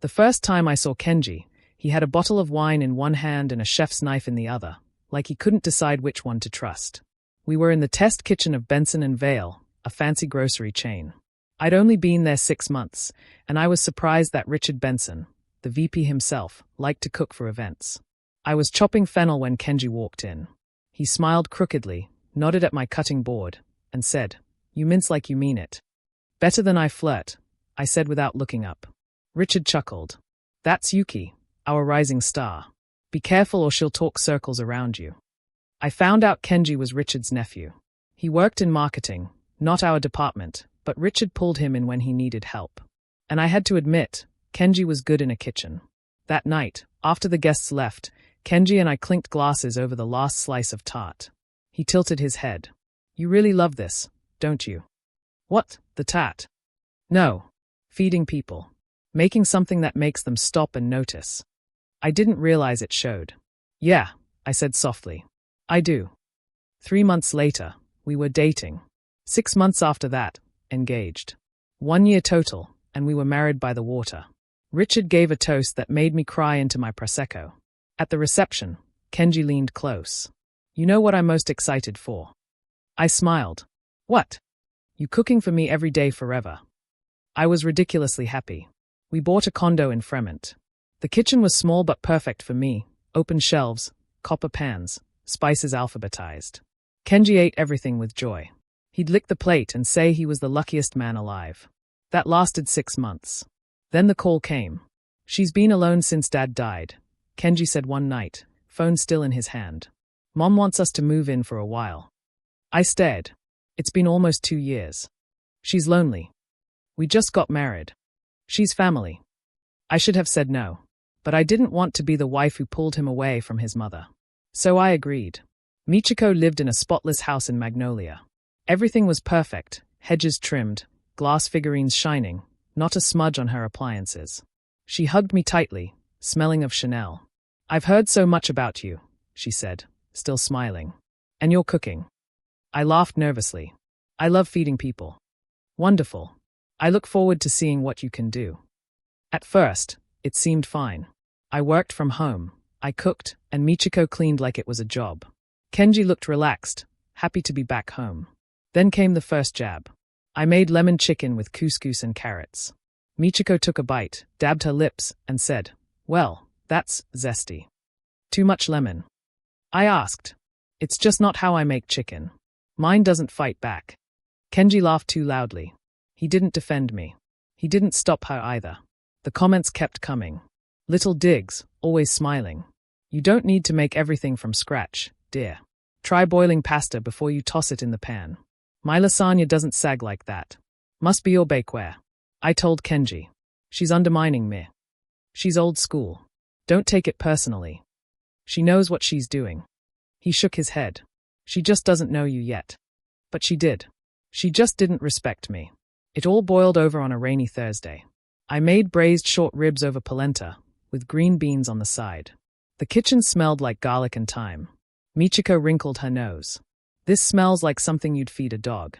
The first time I saw Kenji, he had a bottle of wine in one hand and a chef's knife in the other, like he couldn't decide which one to trust. We were in the test kitchen of Benson and Vale, a fancy grocery chain. I'd only been there 6 months, and I was surprised that Richard Benson, the VP himself, liked to cook for events. I was chopping fennel when Kenji walked in. He smiled crookedly, nodded at my cutting board, and said, "You mince like you mean it." "Better than I flirt," I said without looking up. Richard chuckled. "That's Yuki, our rising star. Be careful or she'll talk circles around you." I found out Kenji was Richard's nephew. He worked in marketing, not our department, but Richard pulled him in when he needed help. And I had to admit, Kenji was good in a kitchen. That night, after the guests left, Kenji and I clinked glasses over the last slice of tart. He tilted his head. "You really love this, don't you?" "What, the tart?" "No. Feeding people. Making something that makes them stop and notice." I didn't realize it showed. "Yeah," I said softly. "I do." 3 months later, we were dating. 6 months after that, engaged. 1 year total, and we were married by the water. Richard gave a toast that made me cry into my Prosecco. At the reception, Kenji leaned close. "You know what I'm most excited for?" I smiled. "What?" "You cooking for me every day forever." I was ridiculously happy. We bought a condo in Fremont. The kitchen was small but perfect for me, open shelves, copper pans, spices alphabetized. Kenji ate everything with joy. He'd lick the plate and say he was the luckiest man alive. That lasted 6 months. Then the call came. "She's been alone since Dad died," Kenji said one night, phone still in his hand. "Mom wants us to move in for a while." I stared. It's been almost 2 years. "She's lonely. We just got married. She's family." I should have said no, but I didn't want to be the wife who pulled him away from his mother. So I agreed. Michiko lived in a spotless house in Magnolia. Everything was perfect, hedges trimmed, glass figurines shining, not a smudge on her appliances. She hugged me tightly, smelling of Chanel. "I've heard so much about you," she said, still smiling. "And your cooking." I laughed nervously. "I love feeding people." "Wonderful. I look forward to seeing what you can do." At first, it seemed fine. I worked from home, I cooked, and Michiko cleaned like it was a job. Kenji looked relaxed, happy to be back home. Then came the first jab. I made lemon chicken with couscous and carrots. Michiko took a bite, dabbed her lips, and said, "Well, that's zesty. Too much lemon?" I asked. "It's just not how I make chicken. Mine doesn't fight back." Kenji laughed too loudly. He didn't defend me. He didn't stop her either. The comments kept coming. Little digs, always smiling. "You don't need to make everything from scratch, dear. Try boiling pasta before you toss it in the pan. My lasagna doesn't sag like that. Must be your bakeware." I told Kenji. "She's undermining me. She's old school. Don't take it personally. She knows what she's doing." He shook his head. "She just doesn't know you yet." But she did. She just didn't respect me. It all boiled over on a rainy Thursday. I made braised short ribs over polenta, with green beans on the side. The kitchen smelled like garlic and thyme. Michiko wrinkled her nose. "This smells like something you'd feed a dog."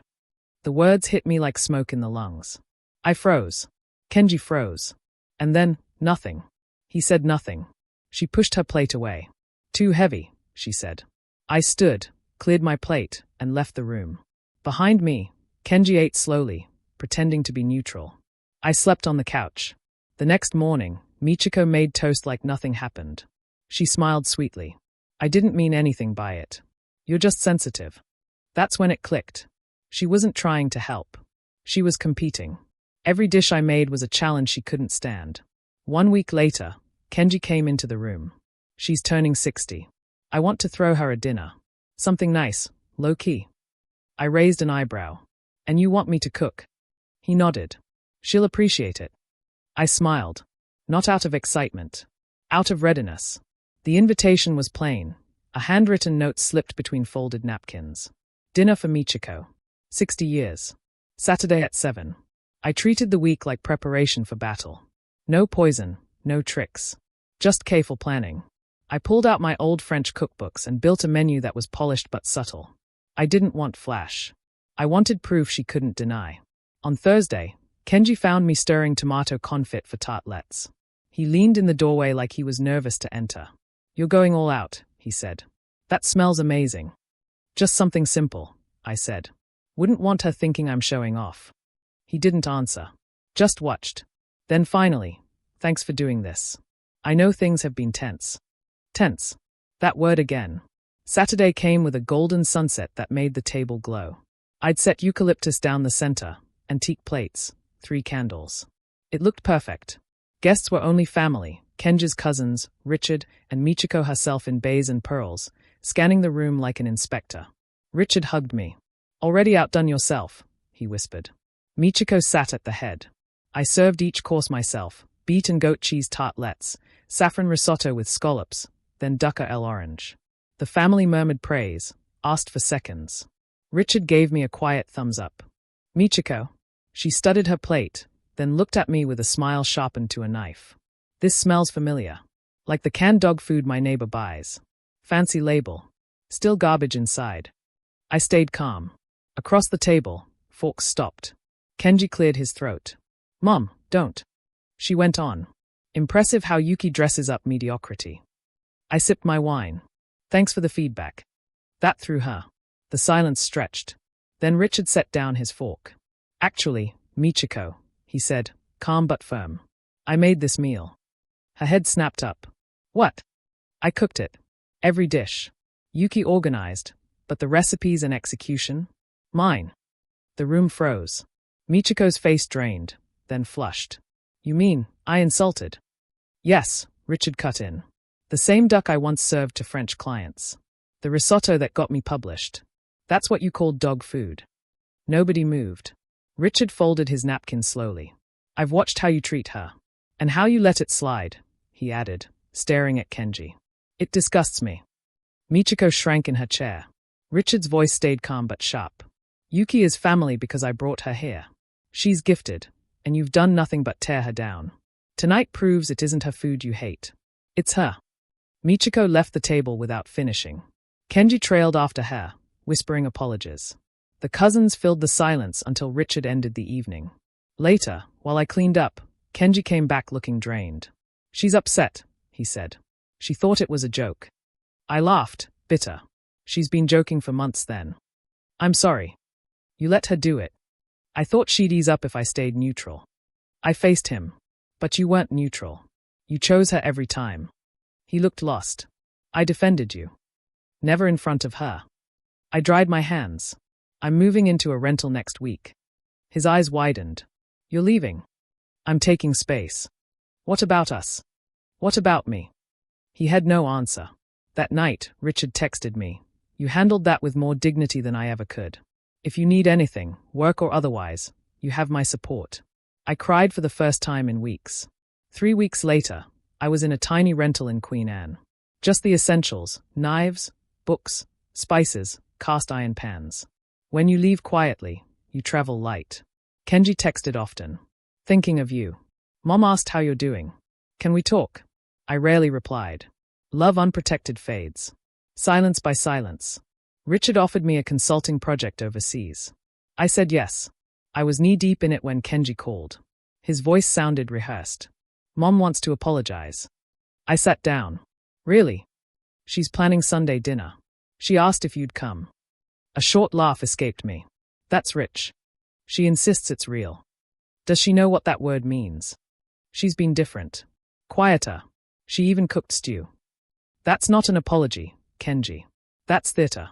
The words hit me like smoke in the lungs. I froze. Kenji froze. And then, nothing. He said nothing. She pushed her plate away. "Too heavy," she said. I stood, cleared my plate, and left the room. Behind me, Kenji ate slowly, pretending to be neutral. I slept on the couch. The next morning, Michiko made toast like nothing happened. She smiled sweetly. "I didn't mean anything by it. You're just sensitive." That's when it clicked. She wasn't trying to help. She was competing. Every dish I made was a challenge she couldn't stand. 1 week later, Kenji came into the room. "She's turning 60. I want to throw her a dinner. Something nice, low-key." I raised an eyebrow. "And you want me to cook?" He nodded. "She'll appreciate it." I smiled. Not out of excitement. Out of readiness. The invitation was plain. A handwritten note slipped between folded napkins. "Dinner for Michiko. 60 years. Saturday at 7. I treated the week like preparation for battle. No poison, no tricks. Just careful planning. I pulled out my old French cookbooks and built a menu that was polished but subtle. I didn't want flash. I wanted proof she couldn't deny. On Thursday, Kenji found me stirring tomato confit for tartlets. He leaned in the doorway like he was nervous to enter. "You're going all out," he said. "That smells amazing." "Just something simple," I said. "Wouldn't want her thinking I'm showing off." He didn't answer. Just watched. Then finally, "Thanks for doing this. I know things have been tense." Tense. That word again. Saturday came with a golden sunset that made the table glow. I'd set eucalyptus down the center, antique plates, 3 candles. It looked perfect. Guests were only family, Kenji's cousins, Richard, and Michiko herself in bays and pearls, scanning the room like an inspector. Richard hugged me. "Already outdone yourself," he whispered. Michiko sat at the head. I served each course myself, beet and goat cheese tartelettes, saffron risotto with scallops, then dukkha el orange. The family murmured praise, asked for seconds. Richard gave me a quiet thumbs up. "Michiko." She studied her plate, then looked at me with a smile sharpened to a knife. "This smells familiar. Like the canned dog food my neighbor buys. Fancy label. Still garbage inside." I stayed calm. Across the table, forks stopped. Kenji cleared his throat. "Mom, don't." She went on. "Impressive how Yuki dresses up mediocrity." I sipped my wine. "Thanks for the feedback." That threw her. The silence stretched. Then Richard set down his fork. "Actually, Michiko," he said, calm but firm. "I made this meal." Her head snapped up. "What?" "I cooked it. Every dish. Yuki organized, but the recipes and execution? Mine." The room froze. Michiko's face drained, then flushed. "You mean, I insulted?" "Yes," Richard cut in. "The same duck I once served to French clients. The risotto that got me published. That's what you called dog food." Nobody moved. Richard folded his napkin slowly. "I've watched how you treat her. And how you let it slide," he added, staring at Kenji. "It disgusts me." Michiko shrank in her chair. Richard's voice stayed calm but sharp. "Yuki is family because I brought her here. She's gifted, and you've done nothing but tear her down. Tonight proves it isn't her food you hate. It's her." Michiko left the table without finishing. Kenji trailed after her, whispering apologies. The cousins filled the silence until Richard ended the evening. Later, while I cleaned up, Kenji came back looking drained. "She's upset," he said. "She thought it was a joke." I laughed, bitter. "She's been joking for months then." "I'm sorry. You let her do it. I thought she'd ease up if I stayed neutral." I faced him. "But you weren't neutral. You chose her every time." He looked lost. "I defended you." "Never in front of her." I dried my hands. "I'm moving into a rental next week." His eyes widened. "You're leaving?" "I'm taking space." "What about us?" "What about me?" He had no answer. That night, Richard texted me. "You handled that with more dignity than I ever could. If you need anything, work or otherwise, you have my support." I cried for the first time in weeks. 3 weeks later, I was in a tiny rental in Queen Anne. Just the essentials: knives, books, spices, cast iron pans. When you leave quietly, you travel light. Kenji texted often. "Thinking of you. Mom asked how you're doing. Can we talk?" I rarely replied. Love unprotected fades. Silence by silence. Richard offered me a consulting project overseas. I said yes. I was knee-deep in it when Kenji called. His voice sounded rehearsed. "Mom wants to apologize." I sat down. "Really?" "She's planning Sunday dinner. She asked if you'd come." A short laugh escaped me. "That's rich. She insists it's real. Does she know what that word means?" "She's been different. Quieter. She even cooked stew." "That's not an apology, Kenji. That's theater."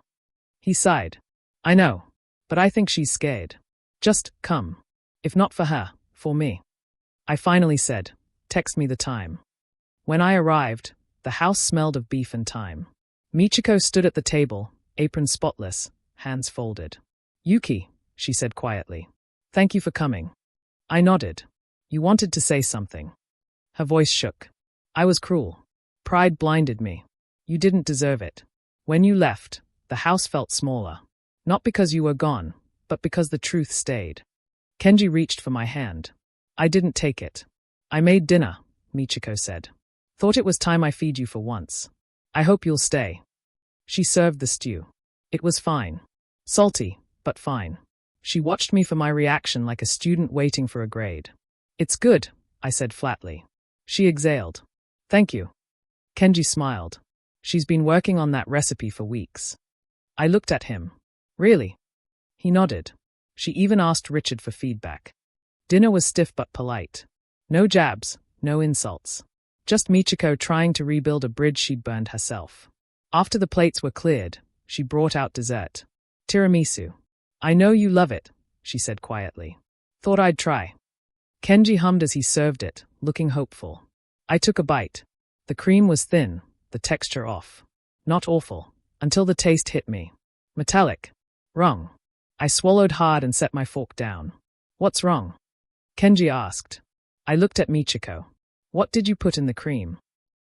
He sighed. "I know, but I think she's scared. Just come. If not for her, for me." I finally said, "Text me the time." When I arrived, the house smelled of beef and thyme. Michiko stood at the table, apron spotless, hands folded. "Yuki," she said quietly. "Thank you for coming." I nodded. "You wanted to say something." Her voice shook. "I was cruel. Pride blinded me. You didn't deserve it. When you left, the house felt smaller. Not because you were gone, but because the truth stayed." Kenji reached for my hand. I didn't take it. "I made dinner," Michiko said. "Thought it was time I feed you for once. I hope you'll stay." She served the stew. It was fine. Salty, but fine. She watched me for my reaction like a student waiting for a grade. "It's good," I said flatly. She exhaled. Thank you. Kenji smiled. She's been working on that recipe for weeks. I looked at him. Really? He nodded. She even asked Richard for feedback. Dinner was stiff but polite. No jabs, no insults. Just Michiko trying to rebuild a bridge she'd burned herself. After the plates were cleared, she brought out dessert. Tiramisu. I know you love it, she said quietly. Thought I'd try. Kenji hummed as he served it, looking hopeful. I took a bite. The cream was thin, the texture off. Not awful, until the taste hit me. Metallic. Wrong. I swallowed hard and set my fork down. What's wrong? Kenji asked. I looked at Michiko. What did you put in the cream?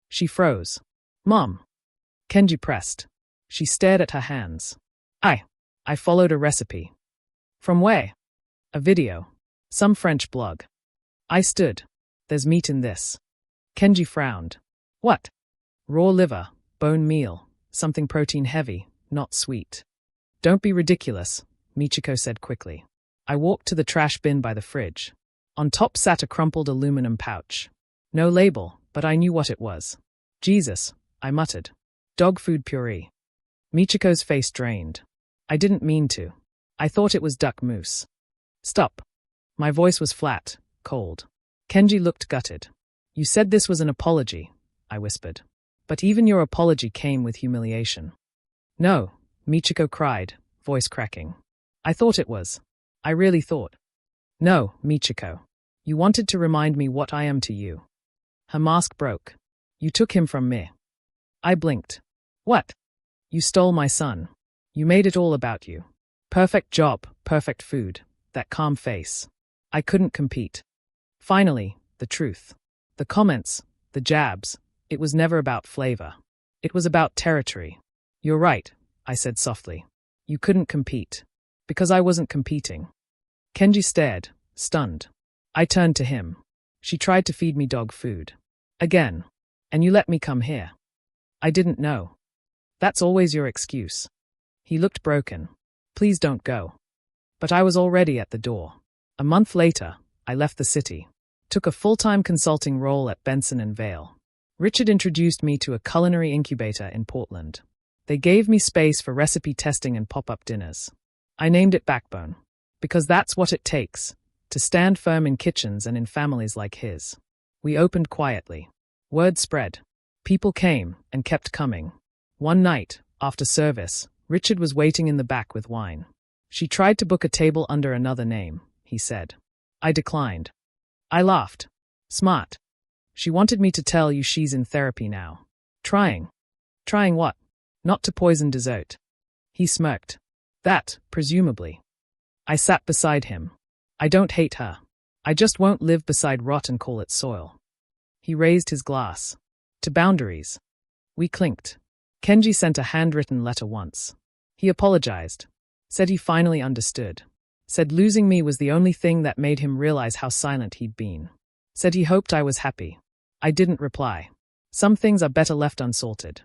She froze. Mom. Kenji pressed. She stared at her hands. I followed a recipe. From where? A video. Some French blog. I stood. There's meat in this. Kenji frowned. What? Raw liver, bone meal, something protein heavy, not sweet. Don't be ridiculous, Michiko said quickly. I walked to the trash bin by the fridge. On top sat a crumpled aluminum pouch. No label, but I knew what it was. Jesus, I muttered. Dog food puree. Michiko's face drained. I didn't mean to. I thought it was duck mousse. Stop. My voice was flat, cold. Kenji looked gutted. You said this was an apology, I whispered. But even your apology came with humiliation. No, Michiko cried, voice cracking. I thought it was. I really thought. No, Michiko. You wanted to remind me what I am to you. Her mask broke. You took him from me. I blinked. What? You stole my son. You made it all about you. Perfect job, perfect food, that calm face. I couldn't compete. Finally, the truth. The comments, the jabs, it was never about flavor. It was about territory. You're right, I said softly. You couldn't compete. Because I wasn't competing. Kenji stared, stunned. I turned to him. She tried to feed me dog food. Again. And you let me come here. I didn't know. That's always your excuse. He looked broken. Please don't go. But I was already at the door. A month later, I left the city. Took a full-time consulting role at Benson & Vale. Richard introduced me to a culinary incubator in Portland. They gave me space for recipe testing and pop-up dinners. I named it Backbone. Because that's what it takes, to stand firm in kitchens and in families like his. We opened quietly. Word spread. People came and kept coming. One night, after service, Richard was waiting in the back with wine. She tried to book a table under another name, he said. I declined. I laughed. Smart. She wanted me to tell you she's in therapy now. Trying. Trying what? Not to poison dessert. He smirked. That, presumably. I sat beside him. I don't hate her. I just won't live beside rot and call it soil. He raised his glass. To boundaries. We clinked. Kenji sent a handwritten letter once. He apologized. Said he finally understood. Said losing me was the only thing that made him realize how silent he'd been. Said he hoped I was happy. I didn't reply. Some things are better left unsalted.